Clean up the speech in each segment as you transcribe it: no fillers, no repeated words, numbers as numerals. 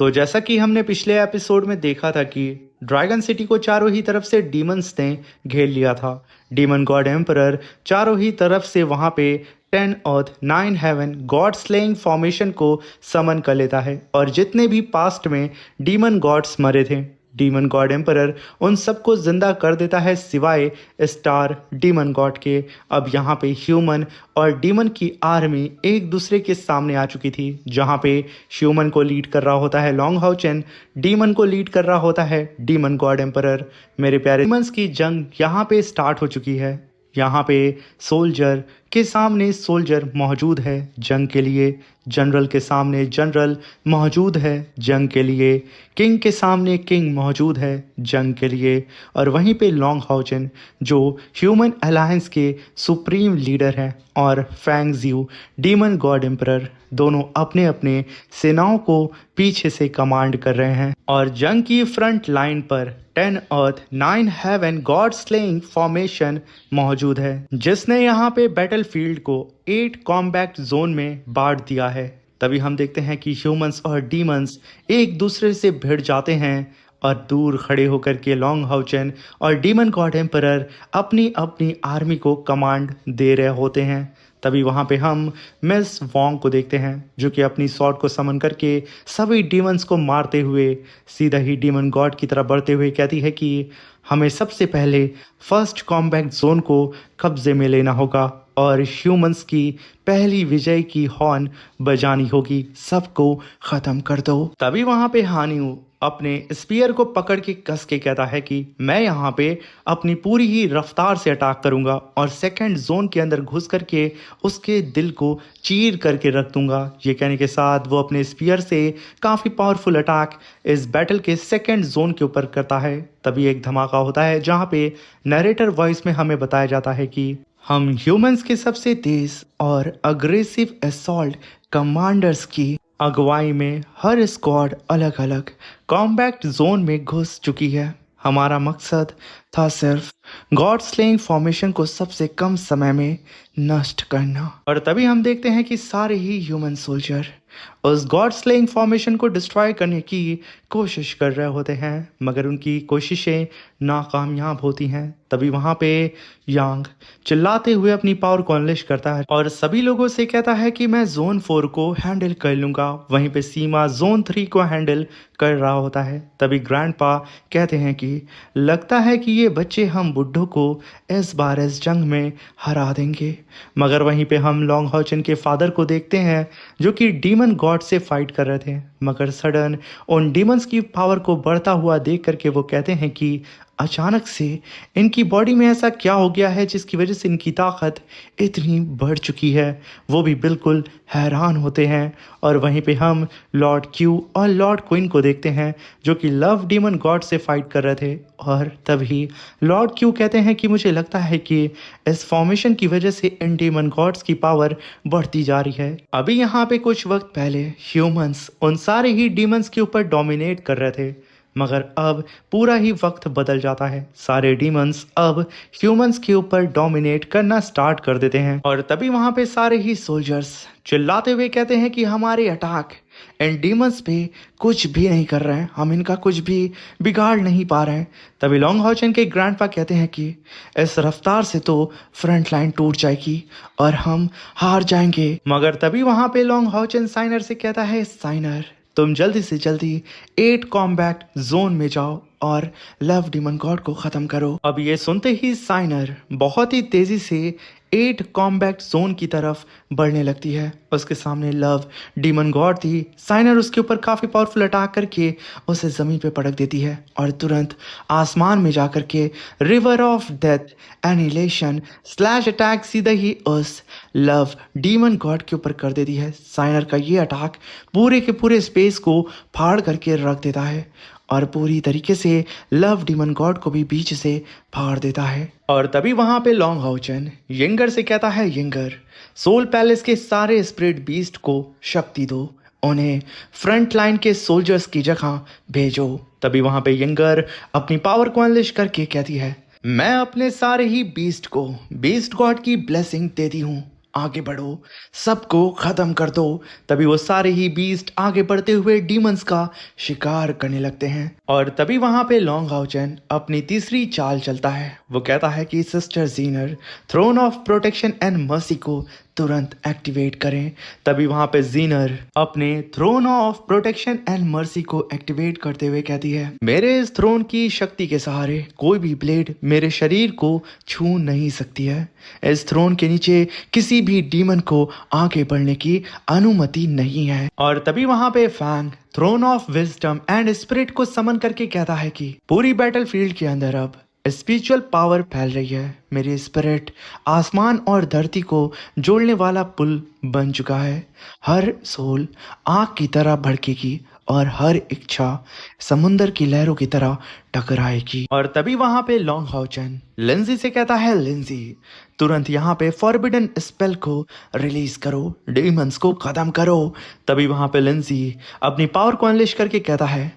तो जैसा कि हमने पिछले एपिसोड में देखा था कि ड्रैगन सिटी को चारों ही तरफ से डीमंस ने घेर लिया था। डीमन गॉड एम्परर चारों ही तरफ से वहां पे 10 अर्थ 9 हेवन गॉड स्लेइंग फॉर्मेशन को समन कर लेता है और जितने भी पास्ट में डीमन गॉड्स मरे थे डीमन गॉड एम्परर उन सबको जिंदा कर देता है सिवाय स्टार डीमन गॉड के। अब यहाँ पे ह्यूमन और डीमन की आर्मी एक दूसरे के सामने आ चुकी थी, जहाँ पे ह्यूमन को लीड कर रहा होता है लॉन्ग हाउचेन, डीमन को लीड कर रहा होता है डीमन गॉड एम्परर। मेरे प्यारे डीमंस की जंग यहाँ पे स्टार्ट हो चुकी है। यहाँ पे सोल्जर के सामने सोल्जर मौजूद है जंग के लिए, जनरल के सामने जनरल मौजूद है जंग के लिए, किंग के सामने किंग मौजूद है जंग के लिए। और वहीं पे लॉन्ग हाउचेन जो ह्यूमन अलायंस के सुप्रीम लीडर हैं और फैंग ज़्यू डीमन गॉड एम्परर दोनों अपने अपने सेनाओं को पीछे से कमांड कर रहे हैं। और जंग की फ्रंट लाइन पर 10 अर्थ 9 हेवन गॉड स्लेइंग फॉर्मेशन मौजूद है, जिसने यहाँ पे बैटलफील्ड को 8 कॉम्बैट जोन में बांट दिया है। तभी हम देखते हैं कि ह्यूमंस और डीमंस एक दूसरे से भिड़ जाते हैं और दूर खड़े होकर के लॉन्ग हाउचेन और डीमन गॉड एम्परर अपनी अपनी आर्मी को कमांड दे रहे होते हैं। तभी वहाँ पे हम मिस वोंग को देखते हैं जो कि अपनी स्वॉर्ड को समन करके सभी डीमंस को मारते हुए सीधा ही डीमन गॉड की तरफ बढ़ते हुए कहती है कि हमें सबसे पहले फर्स्ट कॉम्बैट जोन को कब्जे में लेना होगा और ह्यूमंस की पहली विजय की हॉर्न बजानी होगी, सबको खत्म कर दो। तभी वहाँ पे हानिऊ अपने स्पीयर को पकड़ के कस के कहता है कि मैं यहाँ पे अपनी पूरी ही रफ्तार से अटैक करूंगा और सेकंड जोन के अंदर घुस करके उसके दिल को चीर करके रख दूंगा। ये कहने के साथ वो अपने स्पीयर से काफ़ी पावरफुल अटैक इस बैटल के सेकंड जोन के ऊपर करता है। तभी एक धमाका होता है जहाँ पे नरेटर वॉइस में हमें बताया जाता है कि हम ह्यूमंस के सबसे तेज और अग्रेसिव असॉल्ट कमांडर्स की अगुवाई में हर स्क्वाड अलग अलग कॉम्बैट जोन में घुस चुकी है। हमारा मकसद था सिर्फ गॉड स्लेइंग फॉर्मेशन को सबसे कम समय में नष्ट करना। और तभी हम देखते हैं कि सारे ही ह्यूमन सोल्जर उस गॉड स्लेइंग फॉर्मेशन को डिस्ट्रॉय करने की कोशिश कर रहे होते हैं, मगर उनकी कोशिशें नाकामयाब होती हैं। तभी वहाँ पे यांग चिल्लाते हुए अपनी पावर को अनलिश करता है और सभी लोगों से कहता है कि मैं जोन 4 को हैंडल कर लूँगा। वहीं पे सीमा जोन 3 को हैंडल कर रहा होता है। तभी ग्रैंडपा कहते हैं कि लगता है कि ये बच्चे हम बुड्ढों को इस बार इस जंग में हरा देंगे। मगर वहीं पे हम लॉन्ग हाउचेन के फादर को देखते हैं जो कि डीमन गॉड से फाइट कर रहे थे, मगर सडन उन डीमंस की पावर को बढ़ता हुआ देख करके वो कहते हैं कि अचानक से इनकी बॉडी में ऐसा क्या हो गया है जिसकी वजह से इनकी ताकत इतनी बढ़ चुकी है। वो भी बिल्कुल हैरान होते हैं। और वहीं पे हम लॉर्ड क्यू और लॉर्ड क्वीन को देखते हैं जो कि लव डीमन गॉड से फाइट कर रहे थे। और तभी लॉर्ड क्यू कहते हैं कि मुझे लगता है कि इस फॉर्मेशन की वजह से इन डीमन गॉड्स की पावर बढ़ती जा रही है। अभी यहाँ पे कुछ वक्त पहले ह्यूमंस उन सारे ही डीमंस के ऊपर डोमिनेट कर रहे थे, मगर अब पूरा ही वक्त बदल जाता है। सारे डीमंस अब ह्यूमंस के ऊपर डोमिनेट करना स्टार्ट कर देते हैं। और तभी वहां पे सारे ही सोल्जर्स चिल्लाते हुए कहते हैं कि हमारे अटैक इन डीमंस पे कुछ भी नहीं कर रहे हैं, हम इनका कुछ भी बिगाड़ नहीं पा रहे हैं। तभी लॉन्ग हाउचेन के ग्रैंडपा कहते हैं कि इस रफ्तार से तो फ्रंट लाइन टूट जाएगी और हम हार जाएंगे। मगर तभी वहां पे लॉन्ग हाउचेन साइनर से कहता है, साइनर तुम जल्दी से जल्दी 8 कॉम्बैट जोन में जाओ और लव डीमन गॉड को ख़त्म करो। अब ये सुनते ही साइनर बहुत ही तेज़ी से 8 कॉम्बैट जोन की तरफ बढ़ने लगती है। उसके सामने लव डीमन गॉड थी। साइनर उसके ऊपर काफ़ी पावरफुल अटैक करके उसे ज़मीन पे पटक देती है और तुरंत आसमान में जा कर के river of death annihilation slash attack सीधा ही उस लव डीमन गॉड के ऊपर कर देती है। साइनर का ये अटैक पूरे के पूरे स्पेस को फाड़ करके रख देता है और पूरी तरीके से लव डीमन गॉड को भी बीच से फाड़ देता है। और तभी वहां पे लॉन्ग हाउचेन यंगर से कहता है, यंगर सोल पैलेस के सारे स्पिरिट बीस्ट को शक्ति दो, उन्हें फ्रंट लाइन के सोल्जर्स की जगह भेजो। तभी वहां पे यंगर अपनी पावर को अनलिश करके कहती है, मैं अपने सारे ही बीस्ट को बीस्ट गॉड की ब्लेसिंग देती हूँ आगे बढ़ो, सबको खत्म कर दो। तभी वो सारे ही बीस्ट आगे बढ़ते हुए डीमंस का शिकार करने लगते हैं और तभी वहां पे लॉन्ग हाउचन अपनी तीसरी चाल चलता है। वो कहता है कि सिस्टर जीनर throne of protection and mercy को तुरंत एक्टिवेट करें। तभी वहां पे जीनर अपने throne of protection and mercy को एक्टिवेट करते हुए कहती है, मेरे इस थ्रोन की शक्ति के सहारे कोई भी ब्लेड मेरे शरीर को छू नहीं सकती है। इस थ्रोन के नीचे किसी भी डीमन को आगे बढ़ने की अनुमति नहीं है। और तभी वहां पे Fang throne of wisdom and spirit को समन करके कहता है कि पूरी बैटलफील्ड के अंदर अब स्पिरिचुअल पावर फैल रही है। मेरी स्पिरिट आसमान और धरती को जोड़ने वाला पुल बन चुका है। हर सोल आग की तरह भड़केगी और हर इच्छा समुंदर की लहरों की तरह टकराएगी। और तभी वहां पे लॉन्ग हाउचन लिंजी से कहता है, लिंजी तुरंत यहाँ पे फॉरबिडन स्पेल को रिलीज करो, डीमंस को खत्म करो। तभी वहां पे लिंजी अपनी पावर को अनलिश करके कहता है,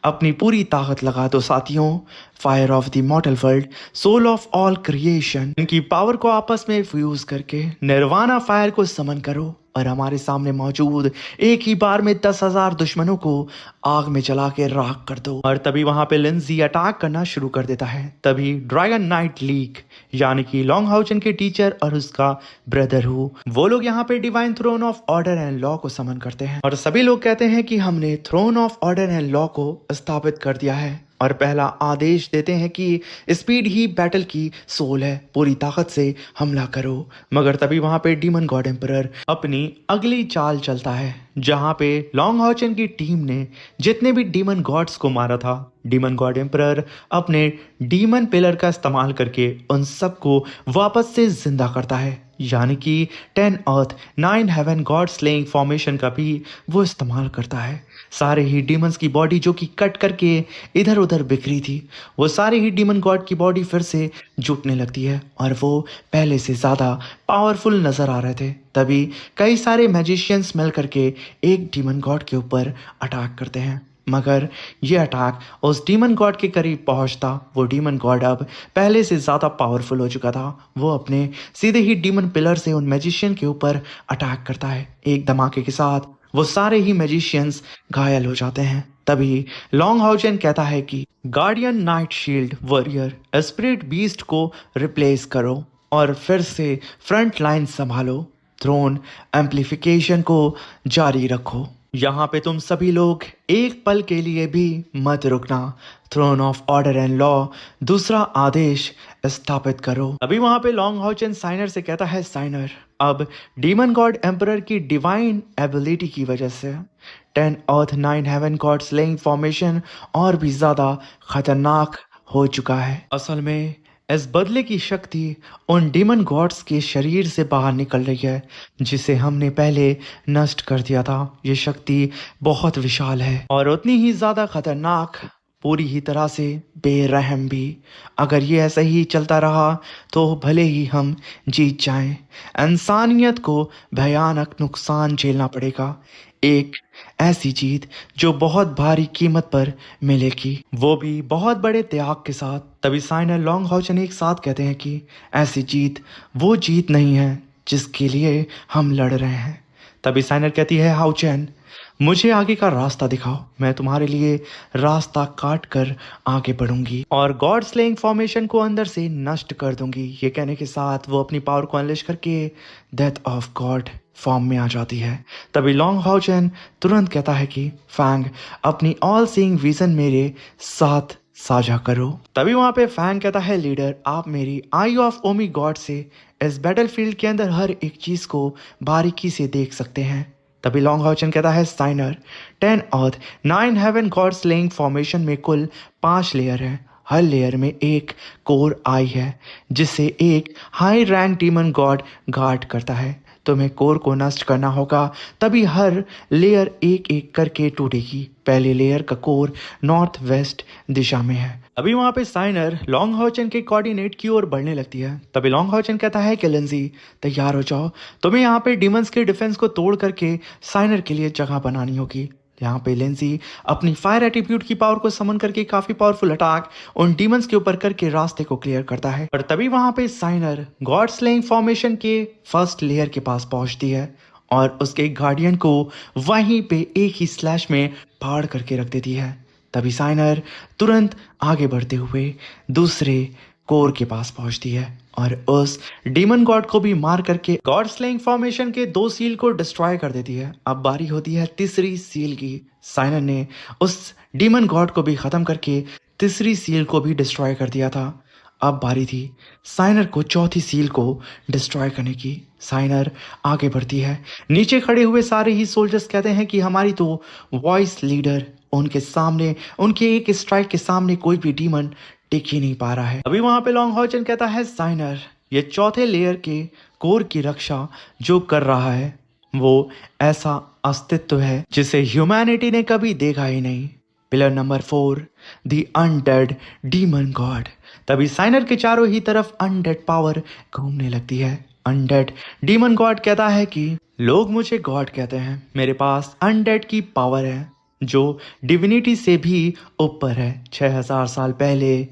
अपनी पूरी ताकत लगा दो साथियों, fire of the mortal world, soul of all creation, इनकी पावर को आपस में फ्यूज करके निर्वाणा फायर को समन करो और हमारे सामने मौजूद एक ही बार में 10,000 दुश्मनों को आग में जला के राख कर दो। और तभी वहां पे लिंजी अटैक करना शुरू कर देता है। तभी ड्रैगन नाइट लीग यानी कि लॉन्ग हाउचन के टीचर और उसका ब्रदर हु, वो लोग यहाँ पे divine throne of order and law को समन करते हैं और सभी लोग कहते हैं कि हमने throne of order and law को स्थापित कर दिया है और पहला आदेश देते हैं कि स्पीड ही बैटल की सोल है, पूरी ताकत से हमला करो। मगर तभी वहां पे डीमन गॉड एम्परर अपनी अगली चाल चलता है, जहां पे लॉन्ग हाउचन की टीम ने जितने भी डीमन गॉड्स को मारा था, डीमन गॉड एम्परर अपने डीमन पिलर का इस्तेमाल करके उन सबको वापस से जिंदा करता है। यानी कि 10 अर्थ 9 हेवन गॉड स्लेइंग फॉर्मेशन का भी वो इस्तेमाल करता है। सारे ही डीमंस की बॉडी जो कि कट करके इधर उधर बिखरी थी, वो सारे ही डीमन गॉड की बॉडी फिर से जुटने लगती है और वो पहले से ज़्यादा पावरफुल नज़र आ रहे थे। तभी कई सारे मैजिशियंस मिल करके एक डीमन गॉड के ऊपर अटैक करते हैं, मगर ये अटैक उस डीमन गॉड के करीब पहुंचता, वो डीमन गॉड अब पहले से ज़्यादा पावरफुल हो चुका था। वो अपने सीधे ही डीमन पिलर से उन मैजिशियन के ऊपर अटैक करता है। एक धमाके के साथ वो सारे ही मैजिशियंस घायल हो जाते हैं। तभी लॉन्ग हाउचन कहता है कि guardian night shield warrior spirit beast को रिप्लेस करो और फिर से फ्रंट लाइन संभालो, थ्रोन एम्प्लीफिकेशन को जारी रखो। यहाँ पे तुम सभी लोग एक पल के लिए भी मत रुकना, throne of order and law दूसरा आदेश स्थापित करो। अभी वहां पे लॉन्ग हाउचन साइनर से कहता है, साइनर अब डीमन गॉड एम्परर की डिवाइन एबिलिटी की वजह से 10 अर्थ 9 हेवन गॉड स्लेइंग फॉर्मेशन और भी ज्यादा खतरनाक हो चुका है। असल में इस बदले की शक्ति उन डीमन गॉड्स के शरीर से बाहर निकल रही है, जिसे हमने पहले नष्ट कर दिया था। ये शक्ति बहुत विशाल है और उतनी ही ज्यादा खतरनाक, पूरी ही तरह से बेरहम भी। अगर ये ऐसा ही चलता रहा तो भले ही हम जीत जाएं, इंसानियत को भयानक नुकसान झेलना पड़ेगा। एक ऐसी जीत जो बहुत भारी कीमत पर मिलेगी, वो भी बहुत बड़े त्याग के साथ। तभी साइनर लॉन्ग हाउचन एक साथ कहते हैं कि ऐसी जीत वो जीत नहीं है जिसके लिए हम लड़ रहे हैं। तभी साइनर कहती है, हाउचन मुझे आगे का रास्ता दिखाओ, मैं तुम्हारे लिए रास्ता काट कर आगे बढ़ूंगी और गॉड स्लेइंग फॉर्मेशन को अंदर से नष्ट कर दूंगी। ये कहने के साथ वो अपनी पावर को अनलिश करके डेथ ऑफ गॉड फॉर्म में आ जाती है। तभी लॉन्ग हाउचन तुरंत कहता है कि फैंग अपनी ऑल सीइंग विजन मेरे साथ साझा करो। तभी वहां पे फैंग कहता है, लीडर आप मेरी आई ऑफ ओमी गॉड से इस बैटलफील्ड के अंदर हर एक चीज को बारीकी से देख सकते हैं। तभी लॉन्ग हाउचन कहता है, साइनर 10 अर्थ 9 हेवन गॉड स्लेइंग फॉर्मेशन में कुल 5 लेयर है। हर लेयर में एक कोर आई है जिसे एक high rank demon God guard करता है। तुम्हें कोर को नष्ट करना होगा, तभी हर लेयर एक एक करके टूटेगी। पहले लेयर का कोर नॉर्थ वेस्ट दिशा में है। अभी वहां पे साइनर लॉन्ग हाउचन के कोऑर्डिनेट की ओर बढ़ने लगती है। तभी लॉन्ग हाउचन कहता है कि लिंजी तैयार हो जाओ, तुम्हें यहाँ पे डीमंस के डिफेंस को तोड़ करके साइनर के लिए जगह बनानी होगी। यहाँ पे लेंजी अपनी फायर एटीट्यूड की पावर को समन करके काफी पावरफुल अटैक उन डीमंस के ऊपर करके रास्ते को क्लियर करता है। और तभी वहां पे साइनर गॉड स्लेइंग फॉर्मेशन के फर्स्ट लेयर के पास पहुंचती है और उसके गार्डियन को वहीं पे एक ही स्लैश में फाड़ करके रख देती है। तभी साइनर तुरंत आगे बढ़ते हुए दूसरे कोर के पास पहुंचती है और उस डीमन गॉड को भी मार करके गॉड स्लेइंग फॉर्मेशन के 2 सील को डिस्ट्रॉय कर देती है। अब बारी होती है तीसरी सील की। साइनर ने उस डीमन गॉड को भी खत्म करके तीसरी सील को भी डिस्ट्रॉय कर दिया था। अब बारी थी साइनर को चौथी सील को डिस्ट्रॉय करने की। साइनर आगे बढ़ती है। नीचे खड़े हुए सारे ही सोल्जर्स कहते हैं कि हमारी तो वॉइस लीडर, उनके सामने, उनके एक स्ट्राइक के सामने कोई भी डीमन टिक ही नहीं पा रहा है। अभी वहां पे लॉन्ग हॉचन कहता है साइनर, ये चौथे लेयर के कोर की रक्षा जो कर रहा है वो ऐसा अस्तित्व है जिसे ह्यूमैनिटी ने कभी देखा ही नहीं। Pillar number 4, the undead demon God. तभी साइनर के चारों ही तरफ अनडेड पावर घूमने लगती है। अनडेड डीमन गॉड कहता है कि लोग मुझे गॉड कहते हैं, मेरे पास अनडेड की पावर है जो डिविनिटी से भी ऊपर है। 6000 साल पहले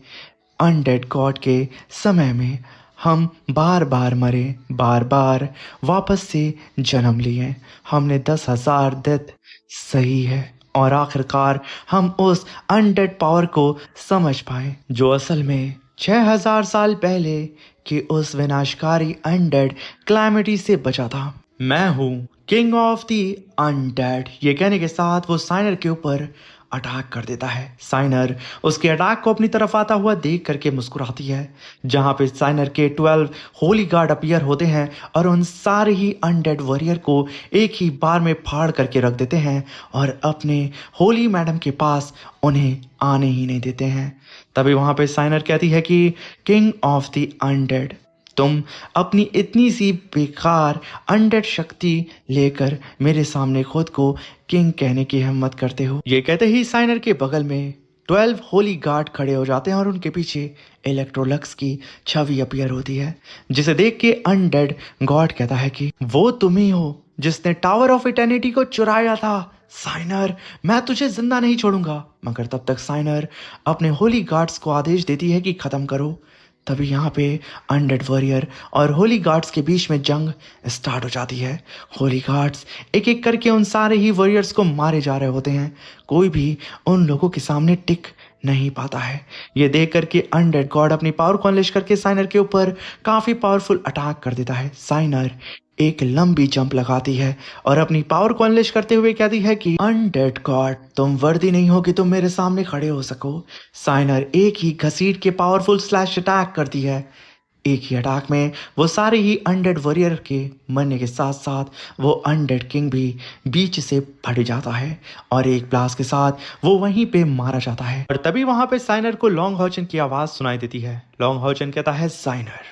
अनडेड गॉड के समय में हम बार बार मरे, बार बार वापस से जन्म लिए। हमने 10,000 डेथ सही है और आखिरकार हम उस अनडेड पावर को समझ पाए जो असल में 6000 साल पहले की उस विनाशकारी अनडेड क्लैमिटी से बचा था। मैं हूँ किंग ऑफ द अनडेड। ये कहने के साथ वो साइनर के ऊपर अटैक कर देता है। साइनर उसके अटैक को अपनी तरफ आता हुआ देख करके मुस्कुराती है, जहां पे साइनर के 12 होली गार्ड अपीयर होते हैं और उन सारे ही अनडेड वॉरियर को एक ही बार में फाड़ करके रख देते हैं और अपने होली मैडम के पास उन्हें आने ही नहीं देते हैं। तभी वहां पे साइनर कहती है कि किंग ऑफ द अनडेड, तुम अपनी इतनी सी बेकार अनडेड शक्ति लेकर मेरे सामने खुद को किंग कहने की हिम्मत करते हो। ये कहते ही साइनर के बगल में 12 होली गार्ड खड़े हो जाते हैं और उनके पीछे इलेक्ट्रोलक्स की छवि अपीयर होती है, जिसे देख के अनडेड गॉड कहता है कि वो तुम ही हो जिसने टावर ऑफ इटर्निटी को चुराया था। साइनर, मैं तुझे जिंदा नहीं छोड़ूंगा। मगर तब तक साइनर अपने होली गार्ड्स को आदेश देती है कि खत्म करो। तभी यहाँ पे अनडेड वॉरियर और होली गार्ड्स के बीच में जंग स्टार्ट हो जाती है। होली गार्ड्स एक एक करके उन सारे ही वॉरियर्स को मारे जा रहे होते हैं। कोई भी उन लोगों के सामने टिक नहीं पाता है। ये देख करके अनडेड गॉड अपनी पावर को अनलिश करके साइनर के ऊपर काफी पावरफुल अटैक कर देता है। साइनर एक लंबी जंप लगाती है और अपनी पावर को अनलिश करते हुए कहती है कि अनडेड गॉड, तुम वर्दी नहीं हो कि तुम मेरे सामने खड़े हो सको। साइनर एक ही घसीट के पावरफुल स्लैश अटैक करती है। एक ही अटैक में वो सारे ही अनडेड वॉरियर के मरने के साथ साथ वो अनडेड किंग भी बीच से फट जाता है और एक ब्लास्ट के साथ वो वहीं पे मारा जाता है। और तभी वहां पे साइनर को लॉन्ग हॉचन की आवाज सुनाई देती है। लॉन्ग हॉचन कहता है साइनर,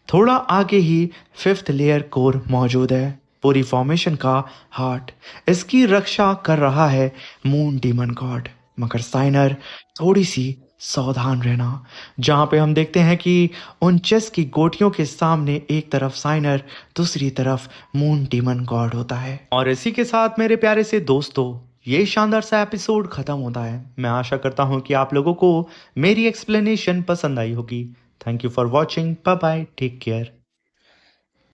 थोड़ा आगे ही 5th लेयर कोर मौजूद है, पूरी फॉर्मेशन का हार्ट। इसकी रक्षा कर रहा है मून डीमन गॉड। मगर साइनर, थोड़ी सी सावधान रहना। जहां पे हम देखते हैं कि उन चेस की गोटियों के सामने एक तरफ साइनर, दूसरी तरफ मून डीमन गॉड होता है। और इसी के साथ मेरे प्यारे से दोस्तों, ये शानदार सा एपिसोड खत्म होता है। मैं आशा करता हूं कि आप लोगों को मेरी एक्सप्लेनेशन पसंद आई होगी। Thank you for watching. Bye bye. Take care.